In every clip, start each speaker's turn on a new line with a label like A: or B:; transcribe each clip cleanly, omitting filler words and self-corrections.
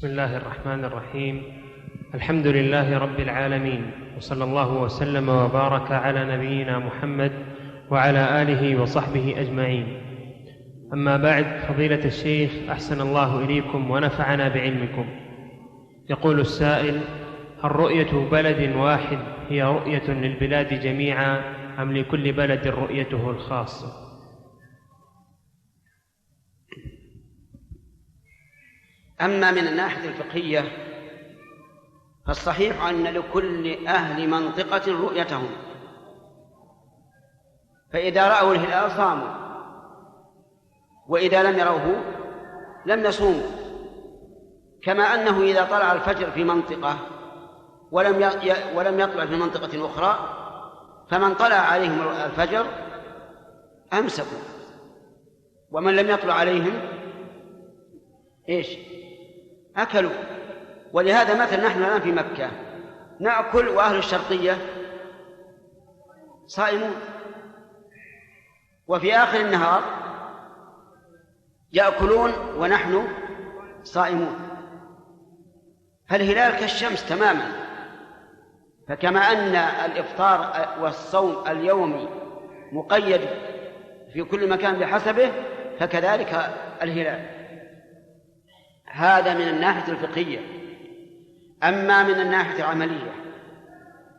A: بسم الله الرحمن الرحيم. الحمد لله رب العالمين، وصلى الله وسلم وبارك على نبينا محمد وعلى آله وصحبه أجمعين. أما بعد، فضيلة الشيخ أحسن الله إليكم ونفعنا بعلمكم. يقول السائل: هل رؤية بلد واحد هي رؤية للبلاد جميعا، أم لكل بلد رؤيته الخاصة؟
B: أما من الناحية الفقهية فالصحيح أن لكل أهل منطقة رؤيتهم، فإذا رأوا الهلال صاموا، وإذا لم يروه لم يصوموا، كما أنه إذا طلع الفجر في منطقة ولم يطلع في منطقة أخرى، فمن طلع عليهم الفجر أمسكوا، ومن لم يطلع عليهم أكلوا. ولهذا مثلا نحن الآن في مكة نأكل وأهل الشرقية صائمون، وفي آخر النهار يأكلون ونحن صائمون، فالهلال كالشمس تماما. فكما أن الإفطار والصوم اليومي مقيد في كل مكان بحسبه، فكذلك الهلال. هذا من الناحية الفقهية. أما من الناحية العملية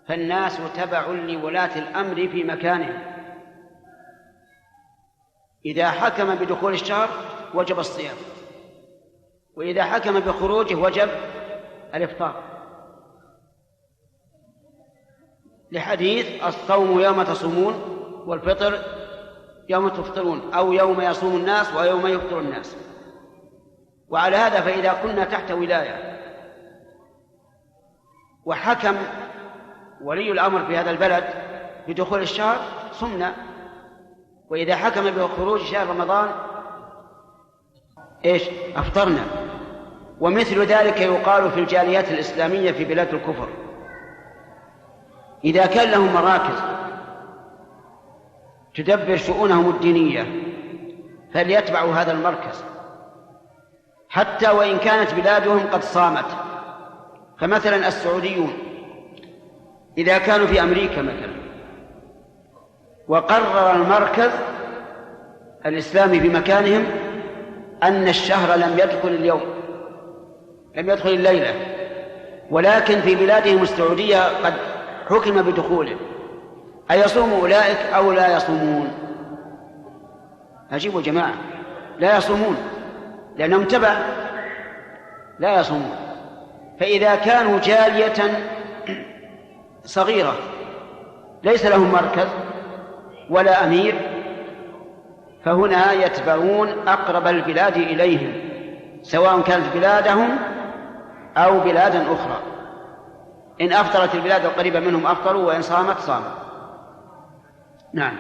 B: فالناس تبع لولاة الأمر في مكانهم، إذا حكم بدخول الشهر وجب الصيام، وإذا حكم بخروجه وجب الإفطار، لحديث: الصوم يوم تصومون والفطر يوم تفطرون، أو يوم يصوم الناس ويوم يفطر الناس. وعلى هذا فإذا كنا تحت ولاية وحكم ولي الأمر في هذا البلد بدخول الشهر صمنا، وإذا حكم بخروج شهر رمضان أفطرنا. ومثل ذلك يقال في الجاليات الإسلامية في بلاد الكفر، إذا كان لهم مراكز تدبر شؤونهم الدينية فليتبعوا هذا المركز، حتى وإن كانت بلادهم قد صامت. فمثلا السعوديون إذا كانوا في أمريكا مثلا وقرر المركز الإسلامي في مكانهم أن الشهر لم يدخل اليوم، لم يدخل الليلة، ولكن في بلادهم السعودية قد حكم بدخوله، أيصوم أولئك أو لا يصومون؟ أجيبوا جماعة، لا يصومون لأنهم تبع، لا يصومون. فإذا كانوا جالية صغيرة ليس لهم مركز ولا أمير، فهنا يتبعون أقرب البلاد إليهم، سواء كانت بلادهم أو بلادا أخرى. إن أفطرت البلاد القريبة منهم أفطروا، وإن صامت صاموا. نعم.